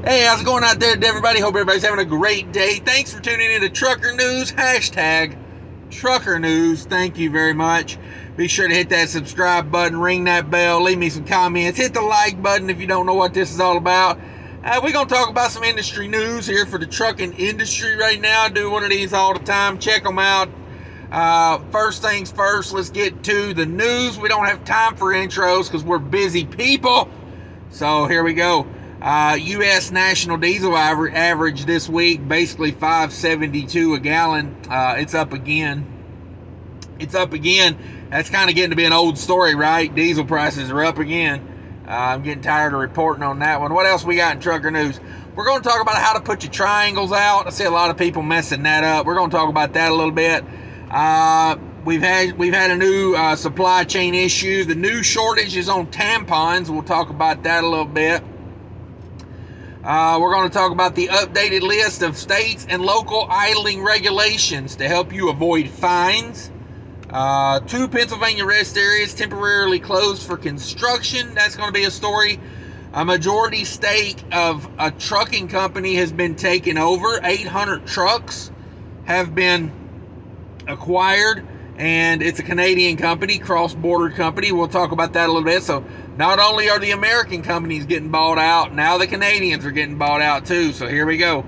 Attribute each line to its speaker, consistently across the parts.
Speaker 1: Hey, how's it going out there, everybody? Hope everybody's having a great day. Thanks for tuning in to Trucker News, hashtag Trucker News. Thank you very much. Be sure to hit that subscribe button, ring that bell, leave me some comments, hit the like button if you don't know what this is all about. We're going to talk about some industry news here for the trucking industry right now. I do one of these all the time. Check them out. First things first, let's get to the news. We don't have time for intros because we're busy people. So here we go. U.S. national diesel average this week, basically $5.72 a gallon. It's up again. That's kind of getting to be an old story, right? Diesel prices are up again. I'm getting tired of reporting on that one. What else we got in trucker news? We're going to talk about how to put your triangles out. I see a lot of people messing that up. We're going to talk about that a little bit. We've had a new supply chain issue. The new shortage is on tampons. We'll talk about that a little bit. We're going to talk about the updated list of states and local idling regulations to help you avoid fines. 2 Pennsylvania rest areas temporarily closed for construction. That's going to be a story. A majority stake of a trucking company has been taken over. 800 trucks have been acquired, and it's a Canadian company, cross-border company. We'll talk about that a little bit. So not only are the American companies getting bought out, now the Canadians are getting bought out too. So here we go.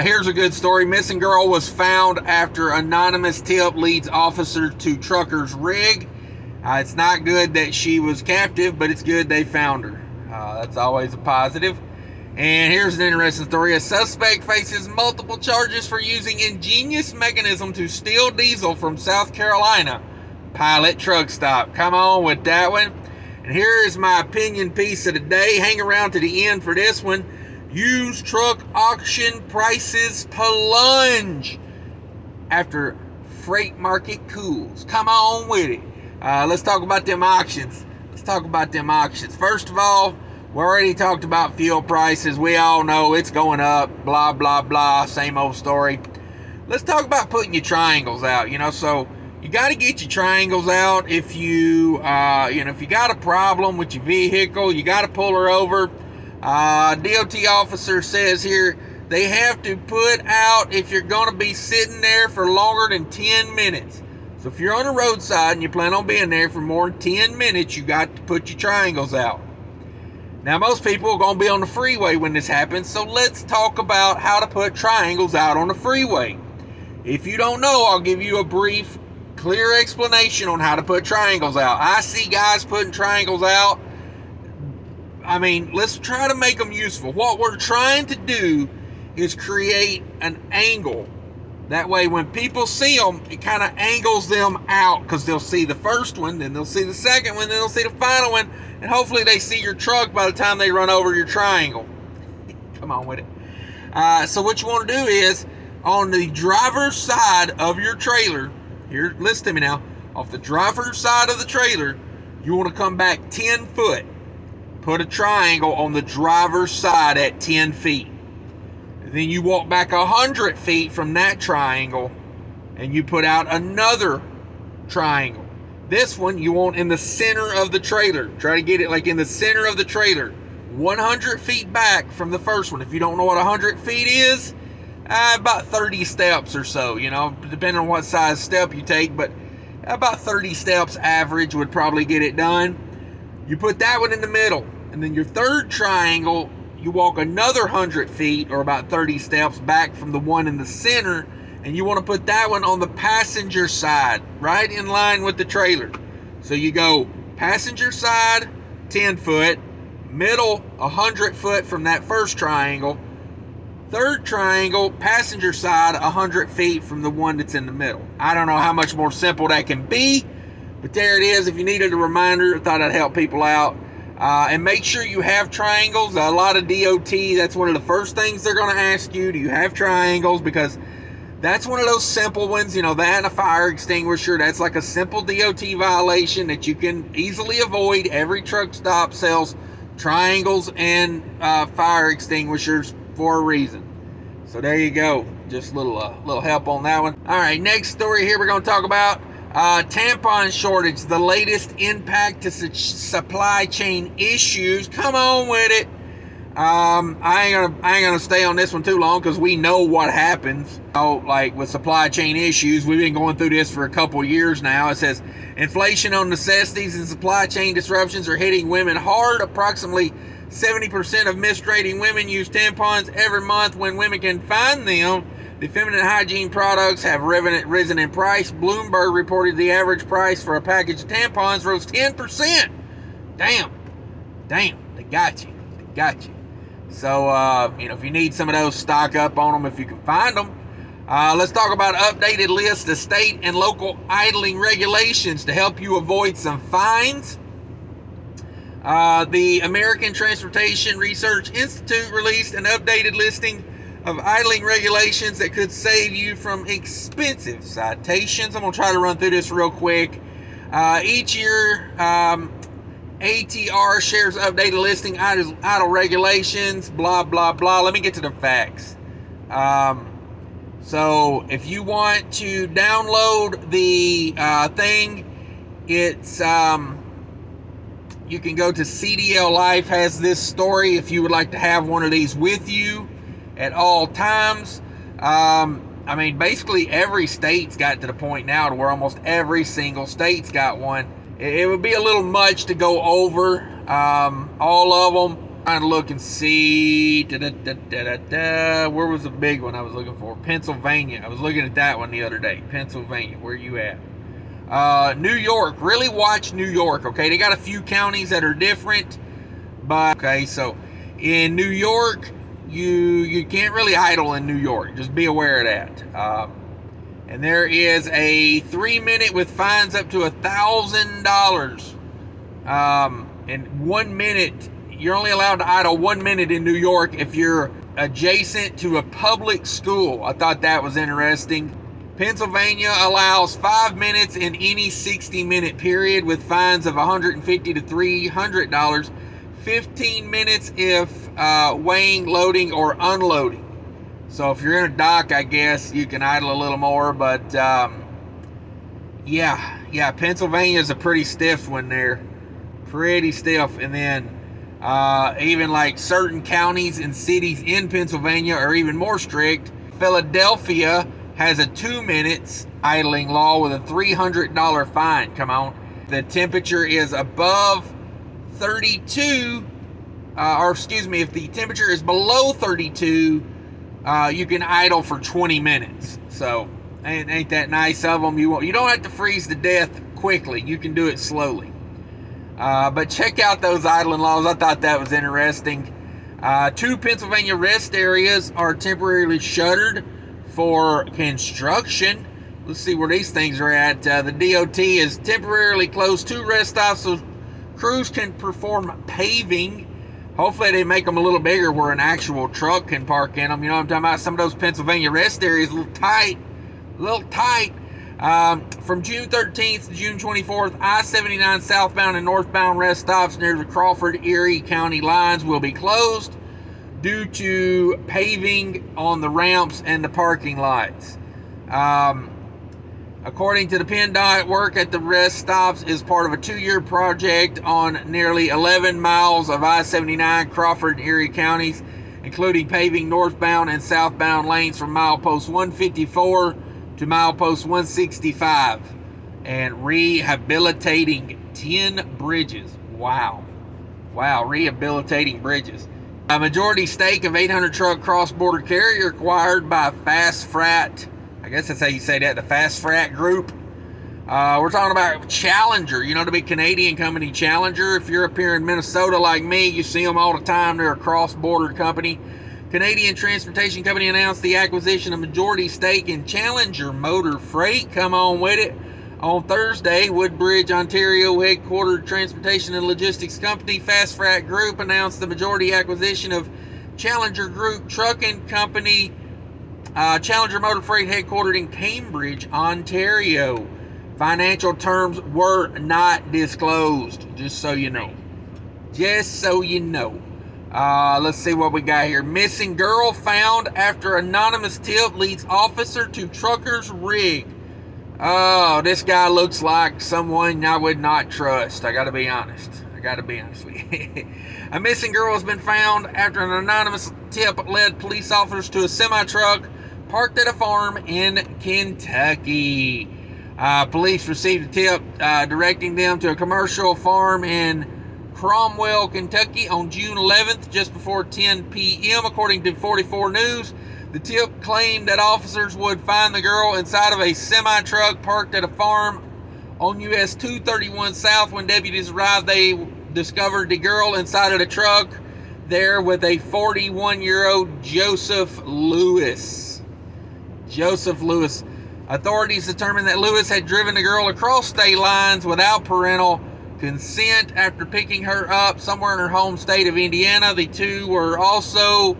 Speaker 1: Here's a good story. Missing girl was found after anonymous tip leads officer to trucker's rig. It's not good that she was captive, but it's good they found her. That's always a positive. And here's an interesting story. A suspect faces multiple charges for using ingenious mechanism to steal diesel from South Carolina pilot truck stop. Come on with that one. And here is my opinion piece of the day. Hang around to the end for this one. Used truck auction prices plunge after freight market cools. Come on with it. Let's talk about them auctions. First of all, we already talked about fuel prices. We all know it's going up. Blah, blah, blah. Same old story. Let's talk about putting your triangles out. So you got to get your triangles out if you, if you got a problem with your vehicle, you got to pull her over. DOT officer says here they have to put out if you're going to be sitting there for longer than 10 minutes. So if you're on the roadside and you plan on being there for more than 10 minutes, you got to put your triangles out. Now, most people are going to be on the freeway when this happens, so let's talk about how to put triangles out on the freeway. If you don't know, I'll give you a brief, clear explanation on how to put triangles out. I see guys putting triangles out. I mean, let's try to make them useful. What we're trying to do is create an angle. That way, when people see them, it kind of angles them out because they'll see the first one, then they'll see the second one, then they'll see the final one, and hopefully they see your truck by the time they run over your triangle. Come on with it. So what you want to do is, on the driver's side of your trailer, here, listen to me now, off the driver's side of the trailer, you want to come back 10 foot. Put a triangle on the driver's side at 10 feet. Then you walk back 100 feet from that triangle and you put out another triangle. This one you want in the center of the trailer. Try to get it like in the center of the trailer. 100 feet back from the first one. If you don't know what 100 feet is, about 30 steps or so, depending on what size step you take, but about 30 steps average would probably get it done. You put that one in the middle, and then your third triangle, you walk another 100 feet or about 30 steps back from the one in the center, and you want to put that one on the passenger side, right in line with the trailer. So you go passenger side, 10 foot, middle, 100 foot from that first triangle, third triangle, passenger side, 100 feet from the one that's in the middle. I don't know how much more simple that can be, but there it is. If you needed a reminder, I thought I'd help people out. And make sure you have triangles. A lot of DOT, that's one of the first things they're going to ask you. Do you have triangles? Because that's one of those simple ones, that and a fire extinguisher. That's like a simple DOT violation that you can easily avoid. Every truck stop sells triangles and fire extinguishers for a reason. So there you go. Just a little help on that one. All right, next story here we're going to talk about tampon shortage, the latest impact to supply chain issues. Come on with it. I ain't gonna stay on this one too long because we know what happens. Like with supply chain issues, we've been going through this for a couple years now. It says inflation on necessities and supply chain disruptions are hitting women hard. Approximately 70% of menstruating women use tampons every month when women can find them. The feminine hygiene products have risen in price. Bloomberg reported the average price for a package of tampons rose 10%. Damn, they got you. So, if you need some of those, stock up on them if you can find them. Let's talk about updated list of state and local idling regulations to help you avoid some fines. The American Transportation Research Institute released an updated listing of idling regulations that could save you from expensive citations. I'm going to try to run through this real quick. Each year, ATR shares updated listing idle regulations, blah, blah, blah. Let me get to the facts. So if you want to download the thing, it's you can go to CDL Life has this story if you would like to have one of these with you at all times. Basically every state's got to the point now to where almost every single state's got one. It would be a little much to go over all of them. Trying to look and see. Where was the big one I was looking for? Pennsylvania. I was looking at that one the other day. Pennsylvania. Where you at? New York. Really watch New York. Okay, they got a few counties that are different, but okay. So in New York, you can't really idle in New York. Just be aware of that. And there is a 3-minute with fines up to $1,000. In 1 minute, you're only allowed to idle 1 minute in New York if you're adjacent to a public school. I thought that was interesting. Pennsylvania allows 5 minutes in any 60-minute period with fines of $150 to $300. 15 minutes if weighing, loading, or unloading. So if you're in a dock, I guess you can idle a little more, but yeah, Pennsylvania is a pretty stiff one there. Pretty stiff. And then even like certain counties and cities in Pennsylvania are even more strict. Philadelphia has a 2 minutes idling law with a $300 fine. Come on. The temperature is above 32, if the temperature is below 32, you can idle for 20 minutes. So ain't that nice of them? You don't have to freeze to death quickly. You can do it slowly. But check out those idling laws. I thought that was interesting. 2 Pennsylvania rest areas are temporarily shuttered for construction. Let's see where these things are at. The DOT is temporarily closed 2 rest stops so crews can perform paving. Hopefully they make them a little bigger where an actual truck can park in them. You know what I'm talking about? Some of those Pennsylvania rest areas a little tight. From June 13th to June 24th, I-79 southbound and northbound rest stops near the Crawford-Erie County lines will be closed due to paving on the ramps and the parking lots. According to the PennDOT, work at the rest stops is part of a 2-year project on nearly 11 miles of I-79 Crawford and Erie counties, including paving northbound and southbound lanes from milepost 154 to milepost 165 and rehabilitating 10 bridges. Wow, rehabilitating bridges. A majority stake of 800 truck cross-border carrier acquired by Fast Frat. I guess that's how you say that, the Fast Frat Group. We're talking about Challenger, the big Canadian company Challenger. If you're up here in Minnesota like me, you see them all the time. They're a cross-border company. Canadian Transportation Company announced the acquisition of majority stake in Challenger Motor Freight. Come on with it. On Thursday, Woodbridge, Ontario headquartered transportation and logistics company Fast Frat Group announced the majority acquisition of Challenger Group Trucking Company. Challenger Motor Freight headquartered in Cambridge, Ontario. Financial terms were not disclosed, just so you know. Let's see what we got here. Missing girl found after anonymous tip leads officer to trucker's rig. Oh, this guy looks like someone I would not trust. I gotta be honest. gotta be honest with you. A missing girl has been found after an anonymous tip led police officers to a semi-truck parked at a farm in Kentucky. Police received a tip directing them to a commercial farm in Cromwell, Kentucky on June 11th, just before 10 p.m. According to 44 News, the tip claimed that officers would find the girl inside of a semi-truck parked at a farm on US 231 South. When deputies arrived, they discovered the girl inside of the truck there with a 41-year-old Joseph Lewis. Authorities determined that Lewis had driven the girl across state lines without parental consent after picking her up somewhere in her home state of Indiana. The two were also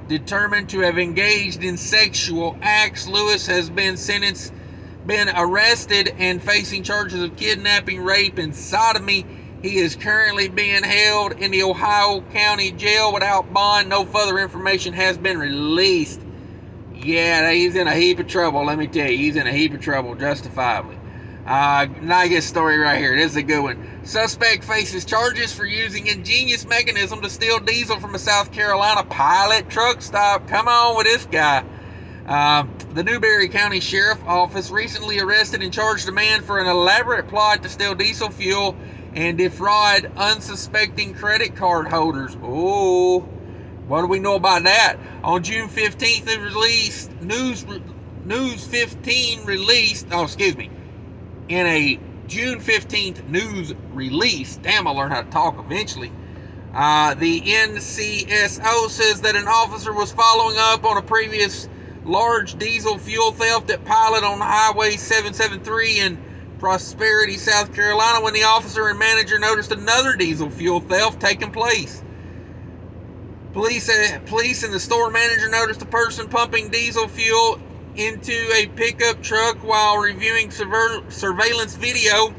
Speaker 1: determined to have engaged in sexual acts. Lewis has been arrested and facing charges of kidnapping, rape, and sodomy. He is currently being held in the Ohio County Jail without bond. No further information has been released. Yeah, he's in a heap of trouble, let me tell you. He's in a heap of trouble, justifiably. Now I get a story right here. This is a good one. Suspect faces charges for using ingenious mechanism to steal diesel from a South Carolina pilot truck stop. Come on with this guy. The Newberry County Sheriff Office recently arrested and charged a man for an elaborate plot to steal diesel fuel and defraud unsuspecting credit card holders. Oh, what do we know about that? On June 15th, in a June 15th news release, damn, I'll learn how to talk eventually. The NCSO says that an officer was following up on a previous large diesel fuel theft at Pilot on Highway 773 in Prosperity, South Carolina, when the officer and manager noticed another diesel fuel theft taking place. Police and the store manager noticed a person pumping diesel fuel into a pickup truck while reviewing surveillance video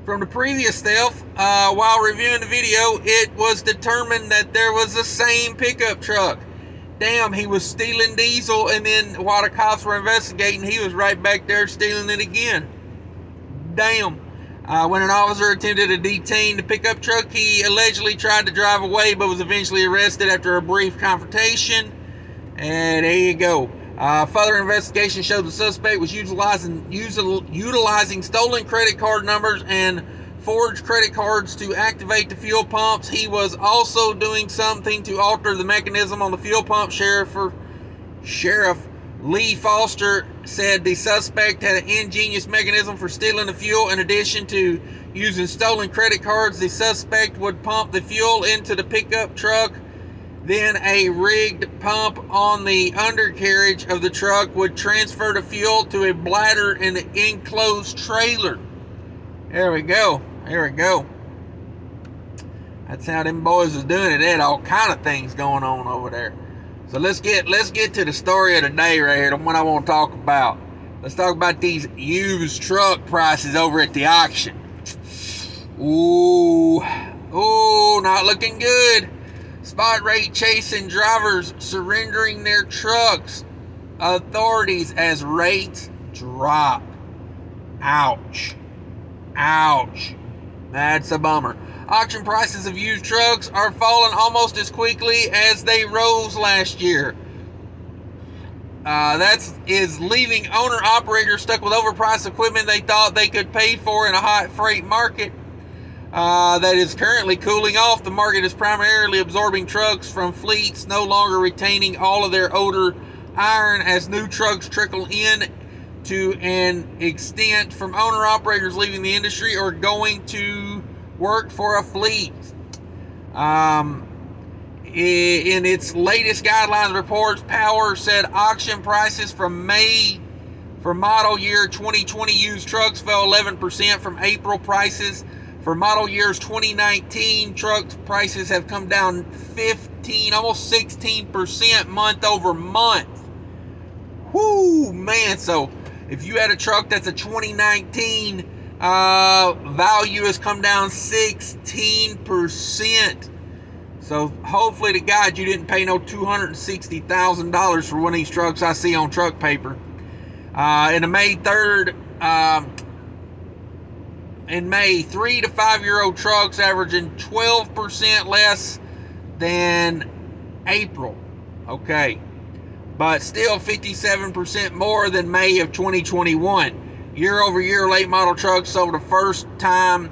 Speaker 1: from the previous theft. While reviewing the video, it was determined that there was the same pickup truck. Damn, he was stealing diesel, and then while the cops were investigating, he was right back there stealing it again. Damn. When an officer attempted to detain the pickup truck, he allegedly tried to drive away but was eventually arrested after a brief confrontation. And there you go. Further investigation showed the suspect was utilizing stolen credit card numbers and forged credit cards to activate the fuel pumps. He was also doing something to alter the mechanism on the fuel pump. Sheriff Lee Foster said the suspect had an ingenious mechanism for stealing the fuel. In addition to using stolen credit cards, the suspect would pump the fuel into the pickup truck. Then a rigged pump on the undercarriage of the truck would transfer the fuel to a bladder in the enclosed trailer. There we go. That's how them boys is doing it. They had all kind of things going on over there. So let's get to the story of the day right here, the one I want to talk about. Let's talk about these used truck prices over at the auction. Ooh, not looking good. Spot rate chasing drivers surrendering their trucks. Authorities as rates drop. Ouch. That's a bummer. Auction prices of used trucks are falling almost as quickly as they rose last year. That is leaving owner-operators stuck with overpriced equipment they thought they could pay for in a hot freight market that is currently cooling off. The market is primarily absorbing trucks from fleets no longer retaining all of their older iron as new trucks trickle in to an extent from owner-operators leaving the industry or going to work for a fleet. In its latest guidelines reports, Power said auction prices from May for model year 2020 used trucks fell 11% from April prices. For model years 2019, truck prices have come down 15, almost 16% month over month. Whoo, man. So if you had a truck that's a 2019, value has come down 16%. So hopefully to God you didn't pay no $260,000 for one of these trucks I see on truck paper. In the May 3rd in May, 3 to 5 year old trucks averaging 12% less than April. Okay, but still 57% more than May of 2021. Year over year, late model trucks sold the first 5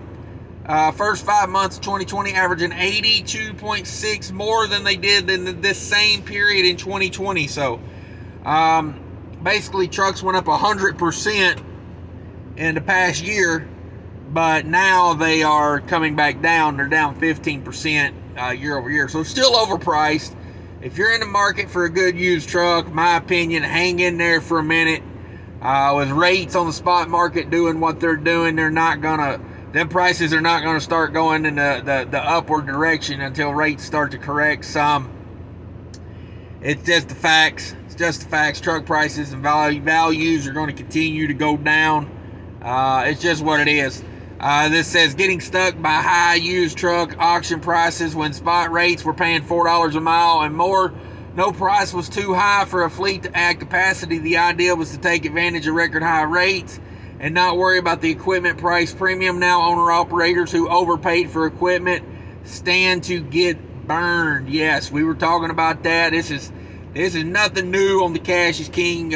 Speaker 1: months of 2020, averaging 82.6 more than they did in this same period in 2020. So basically trucks went up 100% in the past year, but now they are coming back down. They're down 15% year over year. So still overpriced. If you're in the market for a good used truck, my opinion, hang in there for a minute. With rates on the spot market doing what they're doing, them prices are not gonna start going in the upward direction until rates start to correct some. It's just the facts. It's just the facts. Truck prices and values are going to continue to go down. It's just what it is. This says getting stuck by high used truck auction prices when spot rates were paying $4 a mile and more. No price was too high for a fleet to add capacity. The idea was to take advantage of record high rates and not worry about the equipment price premium. Now owner-operators who overpaid for equipment stand to get burned. Yes, we were talking about that. This is nothing new on the Cash is King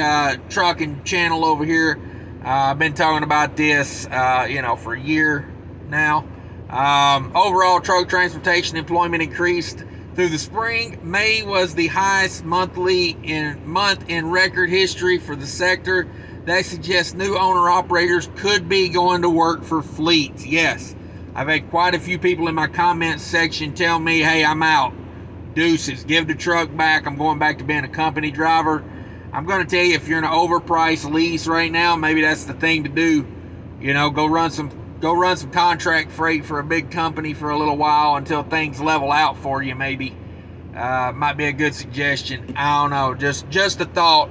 Speaker 1: trucking channel over here. I've been talking about this, for a year now. Overall, truck transportation employment increased through the spring. May was the highest month in record history for the sector. That suggests new owner-operators could be going to work for fleets. Yes, I've had quite a few people in my comments section tell me, hey, I'm out. Deuces, give the truck back. I'm going back to being a company driver. I'm going to tell you, if you're in an overpriced lease right now, maybe that's the thing to do. Go run some contract freight for a big company for a little while until things level out for you. Maybe might be a good suggestion. I don't know. Just a thought.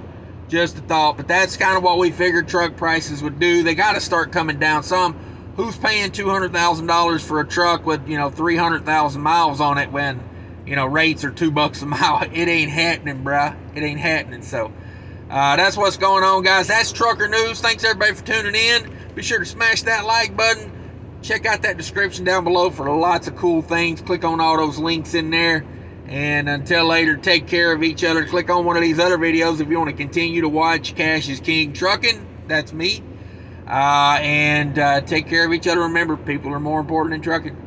Speaker 1: But that's kind of what we figured truck prices would do. They got to start coming down some. Who's paying $200,000 for a truck with 300,000 miles on it when rates are $2 a mile? It ain't happening, bruh. It ain't happening. So that's what's going on, guys. That's trucker news. Thanks everybody for tuning in. Be sure to smash that like button. Check out that description down below for lots of cool things. Click on all those links in there. And until later, take care of each other. Click on one of these other videos if you want to continue to watch Cash is King Trucking. That's me. And take care of each other. Remember, people are more important than trucking.